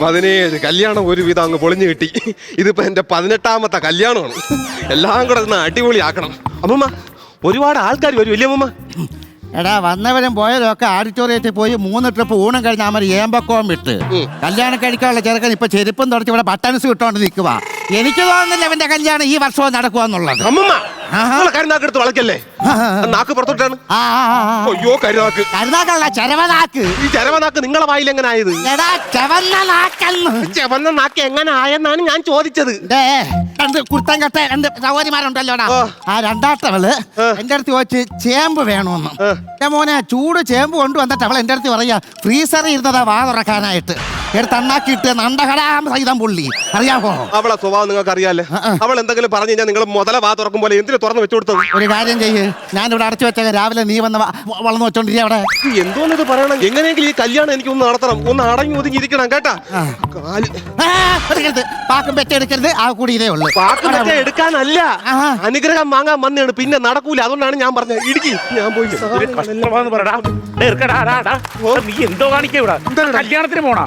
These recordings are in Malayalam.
17 കല്യാണം ഒരുവിധം അങ്ങ് പൊളിഞ്ഞു കിട്ടി. ഇതിപ്പോ എന്റെ 18ാമത്തെ കല്യാണമാണ്. എല്ലാം കൂടെ അടിപൊളിയാക്കണം. അമ്മമ്മ ഒരുപാട് ആൾക്കാർ വരും ഇല്ലേ അമ്മമ്മ? എടാ വന്നവരും പോയതും ഒക്കെ ഓഡിറ്റോറിയത്തിൽ പോയി 3 ട്രിപ്പ് ഊണം കഴിഞ്ഞ അമ്മ ഏമ്പക്കവും വിട്ട് കല്യാണം കഴിക്കാനുള്ള ചെറുക്കൻ ഇപ്പൊ ചെരുപ്പം തുടച്ച് ഇവിടെ ബട്ടൺസ് ഇട്ടോണ്ട് നിൽക്കുക. എനിക്ക് തോന്നുന്നില്ല അവന്റെ കല്യാണം ഈ വർഷവും നടക്കുവാന്നുള്ളത്. അമ്മമ്മ കരുനാക്കെടുത്ത് വളക്കല്ലേ? നാക്ക് പുറത്തോട്ടാണ്. അയ്യോ കരുനാക്ക്. കരുനാക്കല്ല ചെരവനാക്ക്. ഈ ചെരവനാക്ക് നിങ്ങളെ വായിൽ എങ്ങനെ ആയത്? എടാ ചെവന്ന നാക്കെന്ന്. ചെവന്ന നാക്ക് എങ്ങനെ ആയെന്നാണ് ഞാൻ ചോദിച്ചത്. രണ്ട് കുർത്തം കെട്ട 2 സഹോദരിമാരുണ്ടല്ലോടാ. ആ രണ്ടാമത്തവള് എന്റെ അടുത്ത് ചോദിച്ച് ചേമ്പ് വേണമെന്ന്. മോനെ ചൂട് ചേമ്പ് കൊണ്ടുവന്നിട്ട് അവൾ എന്റെ അടുത്ത് പറയാ ഫ്രീസറിൽ ഇരുന്നതാ വാ തുറക്കാനായിട്ട്. എടുത്ത് അണ്ണാക്കിട്ട് നണ്ടകടാം സഹിതം പുള്ളി. അറിയാമോ അവളെ സ്വഭാവം നിങ്ങൾക്ക് അറിയാല്ലേ? അവൾ എന്തെങ്കിലും പറഞ്ഞു കഴിഞ്ഞാൽ നിങ്ങൾ മുതല വാ തുറക്കും പോലെ എന്തിനു തുറന്നു വെച്ചു കൊടുത്തത്? ഒരു കാര്യം ചെയ്യ്, ഞാനിവിടെ അടച്ചു വെച്ച രാവിലെ നീ വന്ന് വളർന്നു വെച്ചോണ്ടിരിക്കുക അവിടെ. എന്തോന്ന് ഇത് പറയണം? എങ്ങനെയെങ്കിലും ഈ കല്യാണം എനിക്ക് ഒന്ന് നടത്തണം. ഒന്ന് അടങ്ങി ഒതുങ്ങിയിരിക്കണം കേട്ടാ. പാക്കും പെറ്റെടുക്കരുത്. ആ കൂടി ഇതേ ഉള്ളു. പാക്കും പെറ്റ എടുക്കാനല്ല, അനുഗ്രഹം വാങ്ങാൻ വന്നതാണ്. പിന്നെ നടക്കൂല. അതുകൊണ്ടാണ് ഞാൻ പറഞ്ഞത് ഇടുക്കി ഞാൻ പോയി. നീ എന്തോ കാണിക്ക ഇവിടെ? കല്യാണത്തിന് പോണാ?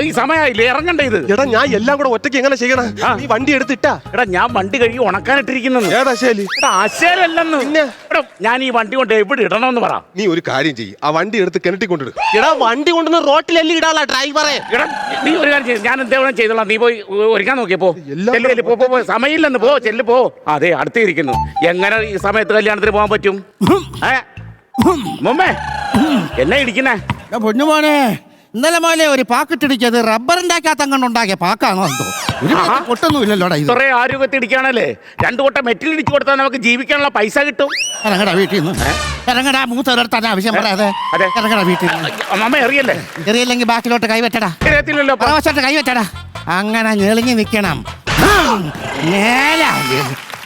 ഈ സമയമായില്ലേ ഇറങ്ങണ്ടേ ഇത്? എടാ ഞാൻ എല്ലാം കൂടെ ഒറ്റയ്ക്ക് എങ്ങനെ ചെയ്യണം? ഈ വണ്ടി എടുത്തിട്ടാ. എടാ ഞാൻ വണ്ടി കഴുകി ഉണക്കാനിട്ടിരിക്കുന്നു. ഏതാ ശരി? എടാ ആശയല്ലെന്ന്. പിന്നെ ഞാൻ ഈ വണ്ടി കൊണ്ട് എവിടെ ഇടണമെന്ന് പറ. നീ ഒരു കാര്യം ചെയ്യ്, ആ വണ്ടി എടുത്ത് കിണറ്റി കൊണ്ടിടും. എടാ വണ്ടി കൊണ്ടുവന്ന് റോട്ടിലല്ലേ ഇടാളാ ഡ്രൈവറെ. എടാ നീ ഒരു കാര്യം ചെയ്യും, ഞാൻ എന്തേലും ചെയ്തോളാം. നീ പോയി ഒരുക്കാൻ നോക്കിയപ്പോ സമയമില്ലെന്ന് പോ. ചെല്ല് പോ. അതെ അടുത്തിരിക്കുന്നു. എങ്ങനെ ഈ സമയത്ത് കല്യാണത്തിന് പോകാൻ പറ്റും? മുമ്പേ എന്നെ ഇടിക്കുന്നേ പൊന്നുമോനെ. ഇന്നലെ മോനെ ഒരു പാക്കിട്ടിടിക്കത് റബ്ബറിന്റെ അകത്തങ്ങണ്ടുണ്ടാക്കിയ പാക്കാണോ എന്തോ? പൊട്ടൊന്നും ഇല്ലല്ലോടാ. ഇത്രേ ആരോഗ്യത്തിൽ ഇടിക്കാണല്ലേ. 2 കൊട്ട മെറ്റിൽ ഇടിച്ചു കൊടുത്താൽ നമുക്ക് ജീവിക്കാനുള്ള പൈസ കിട്ടും. ഇറങ്ങടാ വീട്ടിൽ നിന്ന്. ഇറങ്ങടാ. മൂത്തവരടുത്താണ് ആവശ്യം പറയാതെ. ഇറങ്ങടാ വീട്ടിൽ നിന്ന്. അമ്മ എറിയല്ലേ? എറിയില്ലെങ്കിൽ ബാക്കിലോട്ട് കൈവെച്ചടാ. അറിയത്തില്ലല്ലോ. പ്രവശോട്ട് കൈവെച്ചടാ. അങ്ങനെ ഞെളിഞ്ഞു നിക്കണം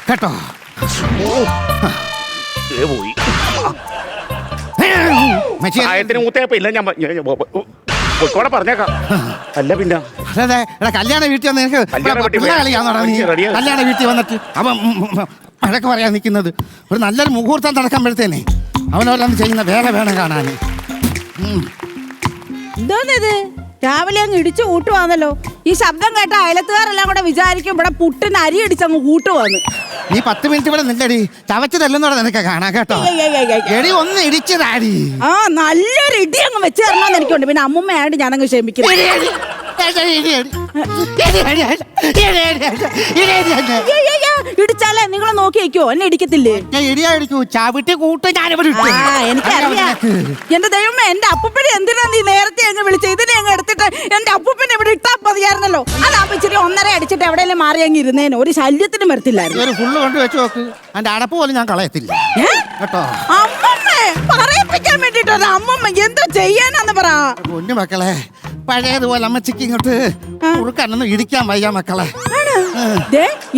കേട്ടോ. പോയി മൂത്തേപ്പ ഇല്ല. ഞാൻ കൊക്കോടെ പറഞ്ഞേക്കാം. അല്ല പിന്നെ കല്യാണ വീട്ടിൽ വന്ന് എനിക്ക് കല്യാണ വീട്ടിൽ വന്നിട്ട് അവൻ വഴക്ക് പറയാൻ നിൽക്കുന്നത്. ഒരു നല്ലൊരു മുഹൂർത്തം നടക്കുമ്പോഴത്തേനെ അവനോരൊന്ന് ചെയ്യുന്ന വേണം കാണാൻ. എന്തോന്നിത് രാവിലെ അങ്ങ് ഇടിച്ചു കൂട്ടുവാന്നല്ലോ. ഈ ശബ്ദം കേട്ട അയലത്തുകാരെല്ലാം കൂടെ വിചാരിക്കും ഇവിടെ പുട്ടിന് അരി അടിച്ചങ്ങ് കൂട്ടുവാന്ന്. നീ 10 മിനിറ്റ് ഇവിടെ നില്ലടി. ചവച്ചതല്ലെന്നോടെ നിനക്ക് കാണാ കേട്ടോ. എടി ഒന്ന് ഇടിച്ചതാടി. ആ നല്ലൊരു ഇടി അങ്ങ് വെച്ച് തരണമെന്ന് എനിക്കുണ്ട്. പിന്നെ അമ്മുമ്മയായിട്ട് ഞാനങ്ങ് ക്ഷമിക്കുന്നു. ഇടിച്ചാലേ നിങ്ങൾ നോക്കി വയ്ക്കോ? എന്നെ ഇടിക്കത്തില്ലേ? ചവിട്ടി കൂട്ട് ഞാനിവിടെ. എനിക്കറിയാം. എന്റെ ദൈവമേ, എന്റെ അപ്പൂപ്പനെ എന്തിനാ നീ നേരത്തെ അങ്ങ് വിളിച്ച? ഇതിനെ അങ്ങ് എടുത്തിട്ട് എന്റെ അപ്പൂപ്പനെ ഇവിടെ ഇട്ടാ മതിയായിരുന്നല്ലോ. അതാകുമ്പോ ഇച്ചിരി 1.5 അടിച്ചിട്ട് എവിടെയെങ്കിലും മാറി അങ്ങ് ഇരുന്നേന്. ഒരു ശല്യത്തിനും വരത്തില്ലായിരുന്നു. ഫുള്ള് കൊണ്ട് വെച്ച് നോക്ക്. എന്റെ അടപ്പ് പോലും ഞാൻ കളയത്തില്ല കേട്ടോ. അമ്മമ്മേ പറയിപ്പിക്കാൻ വേണ്ടിട്ടോ. അമ്മമ്മ എന്തോ ചെയ്യാനാന്ന് പറ. പൊന്നു മക്കളെ, പഴയതുപോലെ അമ്മച്ചിക്ക് ഇങ്ങോട്ട് ഉറുക്കാനൊന്നും ഇടിക്കാൻ വയ്യ മക്കളെ.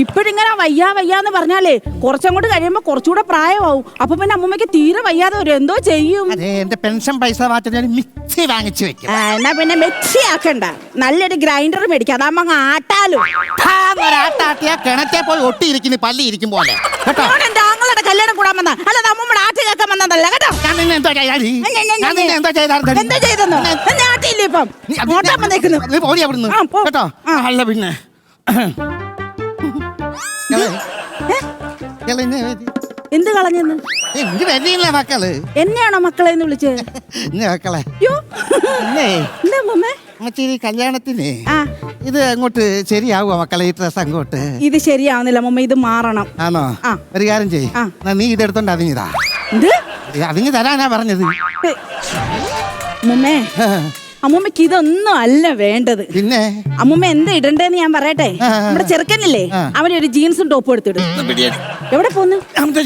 ഇപ്പഴിങ്ങനെ വയ്യാന്ന് പറഞ്ഞാലേ കുറച്ചങ്ങോട്ട് കഴിയുമ്പോ കുറച്ചുകൂടെ പ്രായമാവും. അപ്പൊ പിന്നെ അമ്മമ്മക്ക് തീരെ വയ്യാതെ വരും. എന്തോ ചെയ്യും? അതെ, എന്റെ പെൻഷൻ പൈസ മാറ്റി മിക്സി വാങ്ങിച്ചു വെക്കും. എന്നാ പിന്നെ മിക്സി ആക്കണ്ട, നല്ലൊരു ഗ്രൈൻഡർ മേടിക്കാം. അതാകുമ്പോ അങ്ങ് ആട്ടാലോ. ആട്ടാട്ടിയാ കിണറ്റേ പോയി ഒട്ടിയിരിക്കുന്നു പല്ലി ഇരിക്കും പോലെ കേട്ടോ. എന്റെ ആങ്ങളുടെ കല്യാണം കൂടാൻ വന്ന അല്ലാതെ അമ്മമ്മയുടെ ആട്ടി കേൾക്കാൻ വന്നതല്ല കേട്ടോ. എന്തോ ചെയ്തെന്നോ? ആട്ടിയില്ലേ ഇപ്പം കേട്ടോ. അല്ല പിന്നെ എന്ത് കളഞ്ഞെന്ന്? വരില്ല മക്കള്. എന്നെയാണോ മക്കളെ എന്ന് വിളിച്ചത്? മക്കളെ എന്താ കല്യാണത്തിന് ഇത് അങ്ങോട്ട് ശരിയാവുക മക്കളെ? ഈ ഡ്രസ് അങ്ങോട്ട് ഇത് ശരിയാവുന്നില്ല മമ്മ. ഇത് മാറണം. ആണോ? ഒരു കാര്യം ചെയ്യ്, നീ ഇതെടുത്തോണ്ട് അതിങ്ങിതാ. അതിങ്ങി തരാനാ പറഞ്ഞത്. മുമ്മേ, അമ്മൂമ്മക്ക് ഇതൊന്നും അല്ല വേണ്ടത്. പിന്നെ അമ്മൂമ്മ എന്താ ഇടണ്ടേന്ന് ഞാൻ പറയട്ടെ. നമ്മുടെ ചെറുക്കനില്ലേ, അവനൊരു ജീൻസും ടോപ്പും എടുത്തിടും. എവിടെ പോന്നു?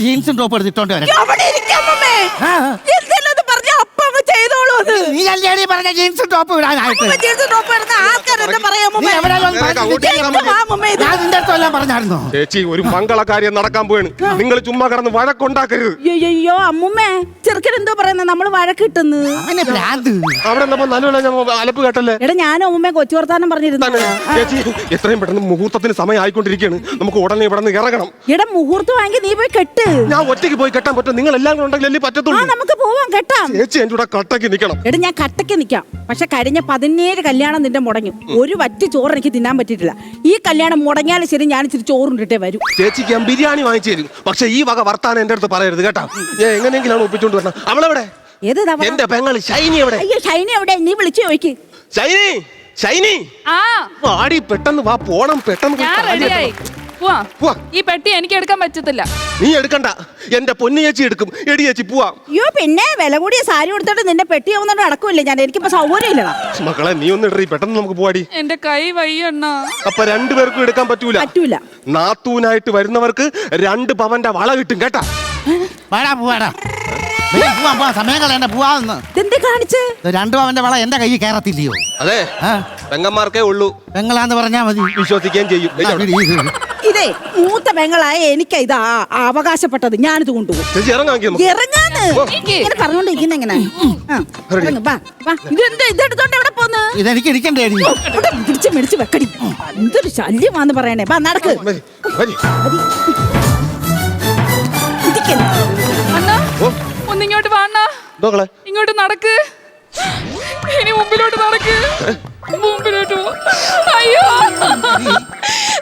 ജീൻസും ടോപ്പ് എടുത്തിട്ടോണ്ട് വരാം. ചെയ്തോളൂ. നീ കല്യാണി പറഞ്ഞ ജീൻസും ടോപ്പ് ഇടാനായിട്ട്. ജീൻസും ടോപ്പ് ഇടുന്ന ആൾക്കാരെന്താ പറയാ? നേരെയൊക്കെ അങ്ങോട്ട് പറഞ്ഞിട്ട് ഇരിക്കാൻ എന്തുവാ അമ്മൂമ്മ ഇത്? ഞാൻ നിന്റെ അടുത്ത് എല്ലാം പറഞ്ഞായിരുന്നോ? ചേച്ചി ഒരു മംഗളകാര്യം നടക്കാൻ പോവാണ്. നിങ്ങൾ ചുമ്മാ കിടന്ന് വഴക്കുണ്ടാക്കരുത്. അയ്യോ അമ്മൂമ്മേ, ചെറുക്കൻ എന്തോ പറയുന്നത്, നമ്മള് വഴക്കിട്ടെന്ന്. അവനെ ഭ്രാന്ത്. അവിടെ നിന്നപ്പോ നല്ലപോലെ ഞാൻ അലപ്പ് കേട്ടല്ലേ. എടാ ഞാനും അമ്മൂമ്മ കൊച്ചു വർത്താനം പറഞ്ഞിരുന്നു. തന്നെ. ചേച്ചി എത്രയും പെട്ടെന്ന് മുഹൂർത്തത്തിന് സമയം ആയിക്കൊണ്ടിരിക്കുകയാണ്. നമുക്ക് ഉടനെ ഇവിടെ നിന്ന് ഇറങ്ങണം. എടാ മുഹൂർത്തം വാങ്ങി നീ പോയി കെട്ട്. ഞാൻ ഒറ്റയ്ക്ക് പോയി കെട്ടാൻ പറ്റും. നിങ്ങൾ എല്ലാം കൂടെ ഉണ്ടെങ്കിൽ ആ പറ്റത്തുള്ളൂ. നമുക്ക് പോവാം, കെട്ടാം. ചേച്ചി എന്റെ കൂടെ കട്ടക്ക് നിൽക്കണം. എടാ ഞാൻ കട്ടയ്ക്ക് നിൽക്കാം, പക്ഷെ കഴിഞ്ഞ 17 കല്യാണം നിന്റെ മുടങ്ങി. ഒരു വറ്റ് ചോറ് എനിക്ക് തിന്നാൻ പറ്റിയിട്ടില്ല. ഈ കല്യാണം മുടങ്ങിയാലും ശരി ഞാൻ ഇച്ചിരി ചോറുണ്ടിട്ടേ വരൂ. ചേച്ചിക്ക് ഞാൻ ബിരിയാണി വാങ്ങിച്ചു തരും. പക്ഷെ ഈ വക വർത്താനം എന്റെ അടുത്ത് പറയരുത് കേട്ടാ. ഞാൻ എങ്ങനെയെങ്കിലും ഒപ്പിച്ചോണ്ട് വരണം. അവളെവിടെ? ഏത് തവണ? എന്റെ പെങ്ങള് ഷൈനി എവിടെ? അയ്യോ ഷൈനി എവിടെ? നീ വിളിച്ചു ചോദിക്ക്. ഷൈനി, ഷൈനി ആ വാടി, പെട്ടെന്ന് വാ, പോണം പെട്ടെന്ന്. ഞാൻ പോയി റെഡിയായി. പോവാ. പോവാ. ഈ പെട്ടി എനിക്ക് എടുക്കാൻ പറ്റത്തില്ല. നീ എടുക്കണ്ട, എന്റെ പൊന്നു ചേച്ചി എടുക്കും. എടി ചേച്ചി പോവാം. അയ്യോ പിന്നെ വില കൂടിയ സാരി കൊടുത്തിട്ട് നിന്റെ പെട്ടി ആവുന്നോണ്ട് നടക്കൂല്ലേ ഞാൻ. എനിക്കിപ്പോ സൗകര്യം ഇല്ലടാ. മക്കളെ നീ ഒന്ന് ഇടറി, പെട്ടെന്ന് നമുക്ക് പോവാടി. എന്റെ കൈ വയ്യണ്ണ. അപ്പൊ രണ്ടുപേർക്കും എടുക്കാൻ പറ്റൂല. പറ്റൂല. നാത്തൂനായിട്ട് വരുന്നവർക്ക് 2 പവന്റെ വള കിട്ടും കേട്ടാ. വാടാ പോവാടാ. പോവാ, സമയം കളയണ്ട, പോവാന്ന്. ഇതെന്ത് കാണിച്ച്? 2 പവന്റെ വള എന്റെ കയ്യിൽ കയറത്തില്ലയോ? അതെ, ആ, പെങ്ങന്മാർക്കേ ഉള്ളൂ. പെങ്ങളാന്ന് പറഞ്ഞാ മതി. വിശ്വസിക്കുകയും ചെയ്യും. ആ, ഇടി, ഇടി. ഇതേ മൂത്ത പെങ്ങളായ എനിക്ക് ഇതാ അവകാശപ്പെട്ടത്. ഞാനിത് കൊണ്ടുപോകും. ചേച്ചി ഇറങ്ങാൻ ഇറങ്ങാന്ന് എനിക്ക്. ഇങ്ങനെ പറഞ്ഞോണ്ടിരിക്കുന്ന എങ്ങനെ? ഇതെന്താ ഇതെടുത്തോണ്ട് എവിടെ പോന്ന്? ഇതെനിക്ക് ഇരിക്കണ്ടേ അടി? ഇവിടെ പിടിച്ച് മേടിച്ച് വെക്കടി. എന്തൊരു ശല്യമാന്ന് പറയണേ. ബാ നടക്ക്. ഇരിക്ക്. അണ്ണ ഒന്നിങ്ങോട്ട് വാണ്ണ. ഇങ്ങോട്ട് നടക്ക്. ഇനി മുമ്പിലോട്ട് നടക്ക്. മുമ്പിലോട്ട് പോ. അയ്യോ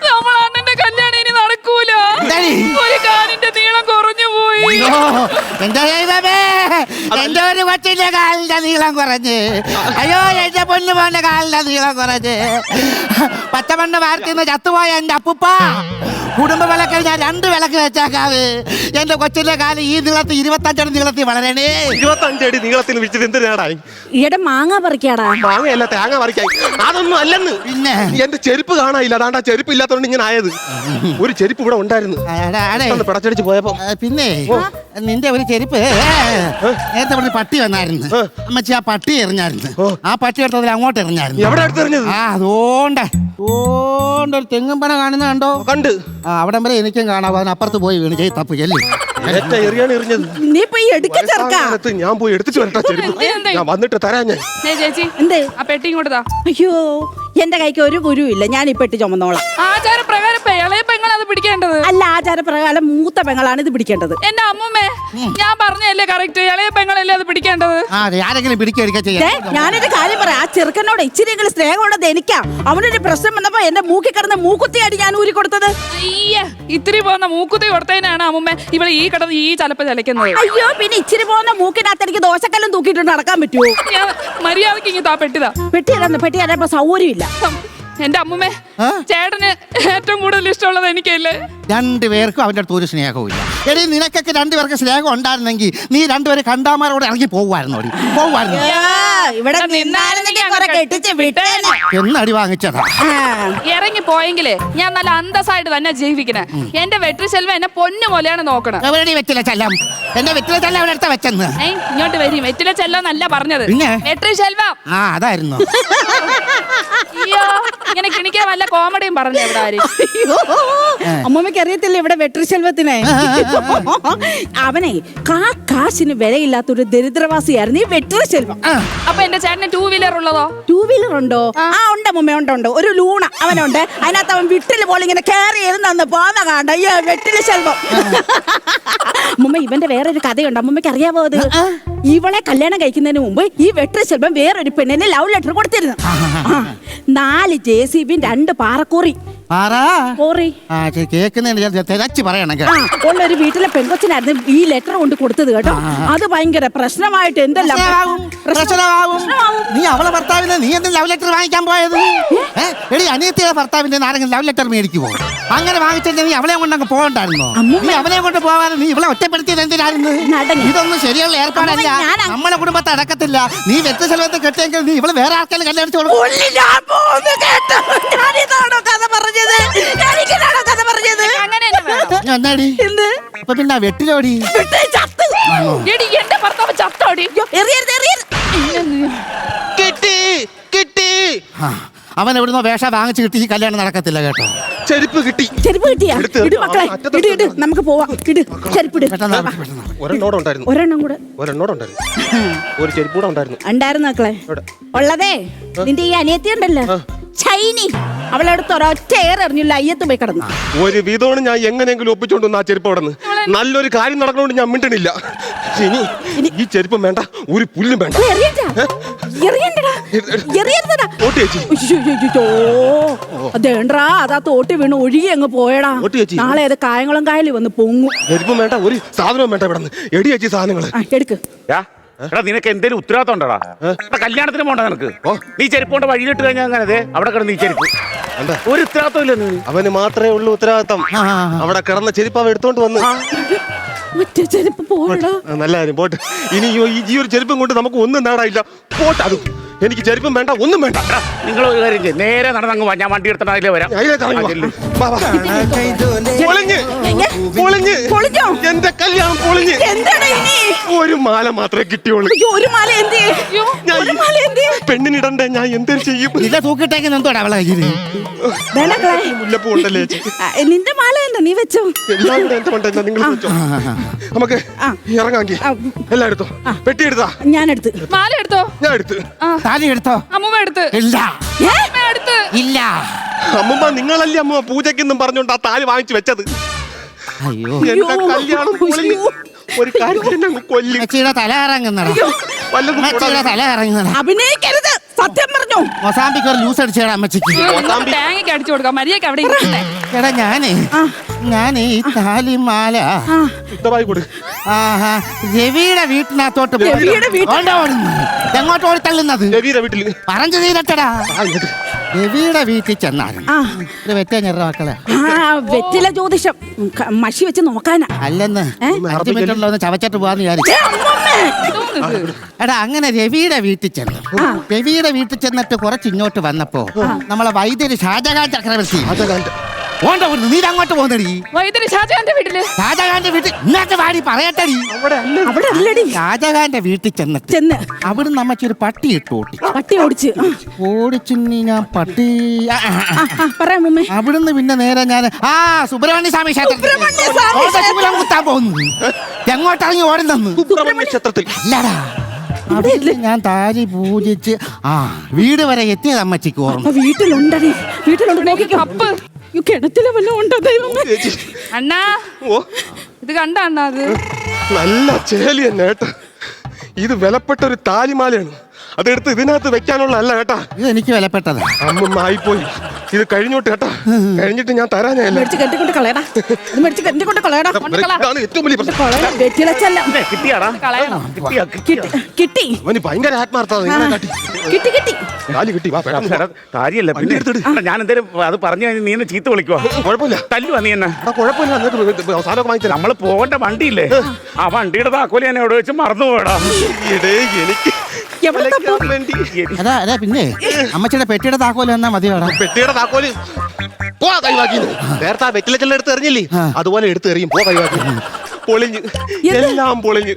നമ്മൾ അണ്ണന്റെ കല്യാണം ഇനി നടക്കൂല. എന്താടി? ഒരു കാലിന്റെ നീളം കുറഞ്ഞു പോയി. അയ്യോ, എന്റെ ദൈവമേ, എന്റെ ഒരു കൊച്ചിന്റെ കാലിന്റെ നീളം കുറഞ്ഞ്. അയ്യോ, എന്റെ പൊന്നു പോന്റെ കാലിന്റെ നീളം കുറഞ്ഞ്. പച്ചമണ്ണ് വാർത്തിന്ന് ചത്തുപോയ എന്റെ അപ്പുപ്പ കുടുംബ വിളക്കിൽ ഞാൻ 2 വിളക്ക് വെച്ചേക്കാവ്. എന്റെ കൊച്ചിന്റെ കാല് ഈ നീളത്തിൽ 25 അടി നീളത്തിൽ വളരണേ. 25 അടി നീളത്തിൽ വിളിച്ചത് എന്തിനാടായി? ഈയിടെ മാങ്ങ പറിക്കാടാ. മാങ്ങയല്ല, തേങ്ങ പറിക്കായി. അതൊന്നും അല്ലെന്ന്. പിന്നെ എന്റെ ചെരുപ്പ് കാണാനില്ല. അതാണ്ടാ ചെരുപ്പ് ഇല്ലാത്തതുകൊണ്ട് ഇങ്ങനെ ആയത്. ഒരു ചെരുപ്പ് ഇവിടെ ഉണ്ടായിരുന്നു. പിടച്ചടിച്ച് പോയപ്പോ. പിന്നെ നിന്റെ ഒരു ചെരുപ്പ് നേരത്തെ ഇവിടെ പട്ടി വന്നായിരുന്നു. അമ്മച്ചി ആ പട്ടി എറിഞ്ഞായിരുന്നു. ആ പട്ടി എടുത്തതിൽ അങ്ങോട്ട് എറിഞ്ഞായിരുന്നു. എവിടെ എടുത്തെറിഞ്ഞത്? ആ അതുകൊണ്ട് ഒരു തെങ്ങും പന കാണുന്ന കണ്ടോ? കണ്ട്. ആ അവിടം വരെ എനിക്കും കാണാവോ. അതിനപ്പുറത്ത് പോയി വീണ് ചെയ്ത് തപ്പ് ചെല്ലി. എറിയാണ് എറിഞ്ഞത്. നീ പോയി എടുക്ക ചെറുക്കാ. ഞാൻ പോയി എടുത്തിട്ട് വരട്ടെ ചെരുപ്പ്. ഞാൻ വന്നിട്ട് തരാം. ഞാൻ ചേച്ചി എന്തേ? ആ പെട്ടി ഇങ്ങോട്ട് താ. അയ്യോ എന്റെ കൈക്ക് ഒരു കുരുവില്ല. ഞാൻ ഈ പെട്ടി ചുമന്നോളാം. ആചാരപ്രകാരം ഇളയ പെങ്ങൾ അത് പിടിക്കേണ്ടത്. അല്ല, ആചാരപ്രകാരം മൂത്ത പെങ്ങളാണ് ഇത് പിടിക്കേണ്ടത്. എന്റെ അമ്മൂമ്മേ, ഞാൻ പറഞ്ഞല്ലേ കറക്റ്റ്. ഇളയ പെങ്ങളല്ലേ അത് പിടിക്കേണ്ടത്. ആ അതെ, ആരെങ്കിലും പിടിക്കുക ദേ, ഞാനൊരു കാര്യം പറയാം. ആ ചെറുക്കനോട് ഇച്ചിരിയെങ്കിലും സ്നേഹമുള്ളത് എനിക്കാ. അവനൊരു പ്രശ്നം വന്നപ്പോ എന്റെ മൂക്കി കിടന്ന മൂക്കുത്തിയായിട്ട് ഞാൻ ഊരി കൊടുത്തത്. അയ്യേ, ഇത്തിരി പോകുന്ന മൂക്കുത്തി കൊടുത്തതിനാണ് അമ്മൂമ്മ ഇവിടെ ഈ കിടന്ന് ഈ ചലപ്പ ചലക്കുന്നത്. അയ്യോ പിന്നെ ഇച്ചിരി പോകുന്ന മൂക്കിനകത്ത് എനിക്ക് ദോശക്കല്ലും തൂക്കിയിട്ട് നടക്കാൻ പറ്റുമോ? ഞാൻ മര്യാദക്ക് ഇങ്ങ് താ പെട്ടിതാ. പെട്ടി തരാൻ സൗകര്യമില്ല. എന്റെ അമ്മൂമ്മേ, ചേട്ടന് ഏറ്റവും കൂടുതൽ ഇഷ്ടമുള്ളത് എനിക്കല്ലേ. 2 പേർക്കും അവന്റെ അടുത്ത് ഒരു സ്നേഹവും ഇല്ല. എടി നിനക്കൊക്കെ 2 പേർക്ക് സ്നേഹം ഉണ്ടായിരുന്നെങ്കിൽ നീ 2 പേര് കണ്ടാമാരോട് ഇറങ്ങി പോകുമായിരുന്നു. ഇവിടെ നിന്നായിരുന്നെങ്കിൽ കുറെ കെട്ടിച്ച് വിട്ടേനെ. എന്നടി വാങ്ങിച്ചതാ. ഇറങ്ങി പോയെങ്കിലേ ഞാൻ നല്ല അന്തസ്സായിട്ട് തന്നെ ജീവിക്കണേ. എന്റെ വെട്രി സെൽവ എന്നെ പൊന്നു പോലെയാണ് നോക്കണം. എവിടെ വെറ്റില ചെല്ലം? എന്റെ വെറ്റില ചെല്ലം അവിടെ അടുത്ത വെച്ചെന്ന്. ഇങ്ങോട്ട് വരും. വെറ്റില ചെല്ലോന്നല്ല പറഞ്ഞത്, പിന്നെ? വെട്രി സെൽവ. ആ അതായിരുന്നു. അയ്യോ, ഇങ്ങനെ കിണിക്കാൻ വല്ല കോമഡിയും പറഞ്ഞു ഇവിടെ ആര്. അമ്മമ്മക്ക് അറിയത്തില്ല ഇവിടെ വെട്രി സെൽവത്തിനെ. അവനെ കാശിന് വിലയില്ലാത്തൊരു ദരിദ്രവാസിയായിരുന്നു ഈ വെട്രി സെൽവം. അപ്പൊ എന്റെ ചേട്ടന് 2 വീലർ ഉള്ളതോ? 2 വീലർ ഉണ്ടോ? ആ ഉണ്ട് അമ്മമ്മ, ഉണ്ട്. ഒരു ലൂണ അവനുണ്ട്. അതിനകത്ത് അവൻ വിട്ടില് പോലെ ഇങ്ങനെ കയറി ഇരുന്ന് പോന്ന കാണ്ട. അയ്യോ വെട്ടില് സെൽവം. അമ്മമ്മ ഇവന്റെ വേറൊരു കഥയുണ്ട്. അമ്മമ്മക്ക് അറിയാവോ അത്? ഇവളെ കല്യാണം കഴിക്കുന്നതിന് മുമ്പ് ഈ വെട്രി സെൽവം വേറൊരു പെണ്ണിന് ലവ് ലെറ്റർ കൊടുത്തിരുന്നു. 4 JCB 2 പാറക്കോറി. തിരച്ചു പറയണെങ്കിൽ ഉള്ളൊരു വീട്ടിലെ പെൺകൊച്ചിനായിരുന്നു ഈ ലെറ്റർ കൊണ്ട് കൊടുത്തത് കേട്ടോ. അത് ഭയങ്കര പ്രശ്നമായിട്ട് എന്തെല്ലാം നീ അവളെ ഭർത്താവിനെ നീ എന്തെങ്കിലും ലവ് ലെറ്റർ വാങ്ങിക്കാൻ പോയത്? എടി അനിയത്തിയുടെ ഭർത്താവിന്റെ ആരെങ്കിലും ലവ് ലെറ്റർ മേടിക്കുമോ? അങ്ങനെ വാങ്ങിച്ചിട്ട് നീ അവളെ കൊണ്ട് അങ്ങ് പോകണ്ടായിരുന്നോ? നീ അവളെ കൊണ്ട് പോകാതെ നീ ഇവളെ ഒറ്റപ്പെടുത്തിയത് എന്തിനായിരുന്നു? ഇതൊന്നും ശരിയുള്ള ഏർപ്പാടല്ല. നമ്മളെ കുടുംബത്തെ അടക്കത്തില്ല. നീ വെറ്റ സ്ഥലത്ത് കെട്ടിയെങ്കിൽ നീ ഇവള് വേറെ ആർക്കെങ്കിലും കല്യാണിച്ചു കൊടുക്കും. എന്നാടി ഇപ്പൊ പിന്നെ വെട്ടിലോടി എന്റെ ഭർത്താവ് ചത്തോടി. കിട്ടി കിട്ടി. അവൻ എവിടുന്നോ വേഷം വാങ്ങിച്ചു കിട്ടി ഈ കല്യാണം നടക്കത്തില്ല കേട്ടോ. ചെരുപ്പ് കിട്ടി. ചെരുപ്പ് കിട്ടിയാ? എടുത്ത് ഇട് മക്കളെ, ഇട് ഇട്, നമുക്ക് പോവാം. ഇട് ചെരുപ്പിട്. പെട്ടെന്ന് ആവട്ടെ, പെട്ടെന്ന് ആവട്ടെ. ഒരെണ്ണോടുണ്ടായിരുന്നു. ഒരെണ്ണം കൂടെ ഒരു ചെരുപ്പ് കൂടെ ഉണ്ടായിരുന്നു. ഉണ്ടായിരുന്നു മക്കളെ. ഉള്ളതേ നിന്റെ ഈ അനിയത്തി ഉണ്ടല്ലോ, ഷൈനി, അവളടുത്ത് ഒരൊറ്റ എയർ എറിഞ്ഞില്ല, അയ്യത്ത് പോയി കിടന്നു. ഒരു വിധമാണ് ഞാൻ എങ്ങനെയെങ്കിലും ഒപ്പിച്ചോണ്ട് വന്ന ആ ചെരുപ്പ് അവിടെ നിന്ന്. നല്ലൊരു കാര്യം നടക്കണോണ്ട് ഞാൻ മിണ്ടണില്ല. ഇനി ഈ ചെരുപ്പം വേണ്ട, ഒരു പുല്ലും വേണ്ട. ഓട്ടി ചേച്ചി. അതേണ്ടാ, അതാ തോട്ടി വീണ് ഒഴുകി അങ്ങ് പോയടാ. ഓട്ടി ചേച്ചി. നാളെ അത് കായംകുളം കായലിൽ വന്ന് പൊങ്ങും. ചെരുപ്പം വേണ്ട, ഒരു സാധനവും വേണ്ട ഇവിടെ നിന്ന്. എടി ചേച്ചി സാധനങ്ങള്. എടുക്ക്. എടാ നിനക്ക് എന്തേലും ഉത്തരവാദിത്തം ഉണ്ടടാ? കല്യാണത്തിന് പോണ്ട നിനക്ക്. നീ ചെരുപ്പ് കൊണ്ട് വഴിയിലിട്ട് കഴിഞ്ഞാൽ അങ്ങനെ അവിടെ കിടന്ന് ഈ ചെരുപ്പ് ഒരു ഉത്തരവാദിത്തം ഇല്ല. അവന് മാത്രമേ ഉള്ളൂ ഉത്തരവാദിത്തം. അവിടെ കിടന്ന ചെരുപ്പ് അവ എടുത്തോണ്ട് വന്ന്. ഒറ്റ ചെരുപ്പ് പോടാ. നല്ല കാര്യം, പോട്ട്. ഇനി ഈ ഒരു ചെരുപ്പും കൊണ്ട് നമുക്ക് ഒന്നും നേടാനില്ല. പോട്ട്. അത് എനിക്ക് ചെരുപ്പും വേണ്ട, ഒന്നും വേണ്ട. നിങ്ങൾ ഒരു കാര്യം ചെയ്യും, നേരെ നടന്നങ്ങ് വാ, ഞാൻ വണ്ടി എടുത്തിട്ട് അതിലേ വരാം. എന്റെ കല്യാണം പൊളിഞ്ഞ്. ഒരു മാല മാത്രമേ കിട്ടിയുള്ളൂ. പെണ്ണിനിടണ്ടേ, ഞാൻ എന്തൊരു ചെയ്യും? ഇല്ല, തൂക്കിട്ടേക്ക് എന്തോടാ അവളെ മുല്ലപ്പൂ ഉണ്ടല്ലേ ചേച്ചി? നിന്റെ മാല എന്താ, നീ വെച്ചോ. എല്ലാം കൂടെ എന്റെ പണ്ട നിങ്ങൾ വെച്ചോ. നമുക്ക് ഇറങ്ങാങ്കി എല്ലാം എടുത്തോ. പെട്ടി എടുത്താ? ഞാൻ എടുത്ത്. മാല എടുത്തോ? ഞാൻ എടുത്ത്. താലി എടുത്തോ? അമ്മൂമ്മ എടുത്ത്. ഇല്ല എടുത്ത്. ഇല്ല. അമ്മൂമ്മ നിങ്ങളല്ലേ അമ്മൂമ്മ പൂജയ്ക്കെന്നും പറഞ്ഞോണ്ട് ആ താലി വാങ്ങിച്ചു വെച്ചത്. അയ്യോ, എന്റെ കല്യാണം പൊളിഞ്ഞ്. ഒരു കാര്യം കൊല്ലി തല ഇറങ്ങുന്നടാ, തല ഇറങ്ങുന്നടാ. അഭിനയിക്കരുത്, സത്യം പറഞ്ഞു. മൊസാമ്പിക്ക് ഒരു ജ്യൂസ് അടിച്ചേടാ അമ്മച്ചിക്ക്. തേങ്ങയ്ക്ക് അടിച്ചു കൊടുക്കാം, മര്യാദക്ക് അവിടെ ഇരിക്കട്ടെ. എടാ ഞാനേ ഈ താലിമാല രവിയുടെ വീട്ടിനകത്തോട്ട് എങ്ങോട്ട് ഓടി തള്ളുന്നത്? രവിയുടെ വീട്ടില് പറഞ്ഞു തീരട്ടടാ. രവിയുടെ വീട്ടിൽ ചെന്നാലും ഒരു വെറ്റഞ്ഞറ മക്കളെ. വെറ്റില ജ്യോതിഷം മഷി വെച്ച് നോക്കാനാ. അല്ലെന്ന് 5 മിനിറ്റുള്ള ഒന്ന് ചവച്ചിട്ട് പോവാന്ന് വിചാരിച്ചു. എടാ അങ്ങനെ രവിയുടെ വീട്ടിൽ ചെന്നു. രവിയുടെ വീട്ടിൽ ചെന്നിട്ട് കുറച്ച് ഇങ്ങോട്ട് വന്നപ്പോ നമ്മളെ വൈദ്യര് ഷാജഹാൻ ചക്രവർത്തി നീ അങ്ങോട്ട് പോകുന്നടി. വൈദ്യുതി ഷാജഹാന്റെ വീട്ടില്. ഷാജഹാന്റെ വീട്ടിൽ ഇന്നത്തെ വാടി പറയട്ടടി. ഷാജഹാന്റെ വീട്ടിൽ ചെന്ന് അവിടെ നമ്മക്കൊരു പട്ടി ഇട്ട് ഓട്ടി. പട്ടി ഓടിച്ചു ഞാൻ പട്ടി. അവിടുന്ന് പിന്നെ നേരെ ഞാൻ സുബ്രഹ്മണ്യ സ്വാമി ക്ഷേത്രത്തിൽ കുത്താൻ പോകുന്നു. എങ്ങോട്ടിറങ്ങി ഓടുന്നു? ക്ഷേത്രത്തിൽ അല്ലടാ, ഞാൻ താലി പൂജിച്ച് വീട് വരെ എത്തിയത് അമ്മച്ചിക്ക് ഓർമ്മ. വീട്ടിലുണ്ടടി, വീട്ടിലുണ്ട്. കിണറ്റിലെ വല്ലതും ഉണ്ടോ ദൈവമേ? അണ്ണാ, ഇത് കണ്ട അണ്ണാ? അത് നല്ല ചേലി തന്നെ കേട്ടാ. ഇത് വിലപ്പെട്ട ഒരു താലിമാലയാണ്. അതെടുത്ത് ഇതിനകത്ത് വെക്കാനുള്ള അല്ല കേട്ടാ. ഇത് എനിക്ക് വിലപ്പെട്ടതാ. അമ്മ ആയിപ്പോയി. ഇത് കഴിഞ്ഞോട്ട് കേട്ടാ. കഴിഞ്ഞിട്ട് ഞാൻ തരാനല്ല. കെട്ടിക്കൊണ്ട് കളയടാ. ഏറ്റവും വലിയ പ്രശ്നം. കിട്ടി. അവന് ഭയങ്കര ആത്മാർത്ഥത. കാര്യല്ല ഞാൻ എന്തേലും അത് പറഞ്ഞു കഴിഞ്ഞാൽ നീ എന്നെ ചീത്ത വിളിക്കുവാ. കുഴപ്പമില്ല, തല്ലുവാ നീ എന്നെ. കുഴപ്പമില്ല. നമ്മള് പോകേണ്ട വണ്ടിയില്ലേ, ആ വണ്ടിയുടെ താക്കോല് ഞാൻ എവിടെ വെച്ച് മറന്നു പോയടാ. എനിക്ക് അതാ പിന്നെ അമ്മച്ചിയുടെ പെട്ടിയുടെ താക്കോല് എന്നാ മതിയോടാ. പെട്ടിയുടെ താക്കോല് കൈവാക്കി. നേരത്തെ വെറ്റില ചെല്ലാം എടുത്ത് എറിഞ്ഞില്ലേ, അതുപോലെ എടുത്ത് എറിയും. കൈവാക്കി. പൊളിഞ്ഞ്, എല്ലാം പൊളിഞ്ഞ്.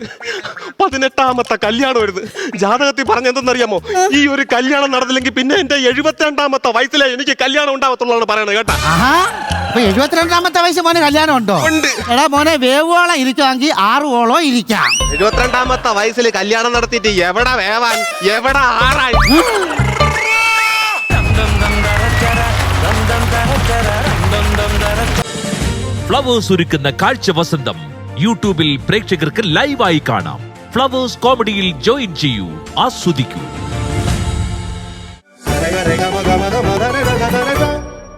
18ാമത്തെ കല്യാണം വരുന്നത്. ജാതകത്തിൽ പറഞ്ഞെന്തെന്നറിയാമോ? ഈ ഒരു കല്യാണം നടന്നില്ലെങ്കിൽ പിന്നെ എന്റെ 72ാമത്തെ വയസ്സിലെ എനിക്ക് കല്യാണം ഉണ്ടാവത്തുള്ളതാണ് പറയണത് കേട്ടാ. 72ാമത്തെ വയസ്സ് മോനെ കല്യാണം ഉണ്ടോ? എടാ മോനെ, വേവോളം ഇരിക്കുവാണെങ്കിൽ 6 ഓളം ഇരിക്കാം. 72ാമത്തെ വയസ്സിൽ കല്യാണം നടത്തിയിട്ട് എവിടെ വേവാൻ, എവിടെ ആറാൻ? ഫ്ലവേഴ്സ് ഒരുക്കുന്ന കാഴ്ച വസന്തം യൂട്യൂബിൽ പ്രേക്ഷകർക്ക് ലൈവായി കാണാം. ഫ്ലവേഴ്സ് കോമഡിയിൽ ജോയിൻ ചെയ്യൂ, ആസ്വദിക്കൂ.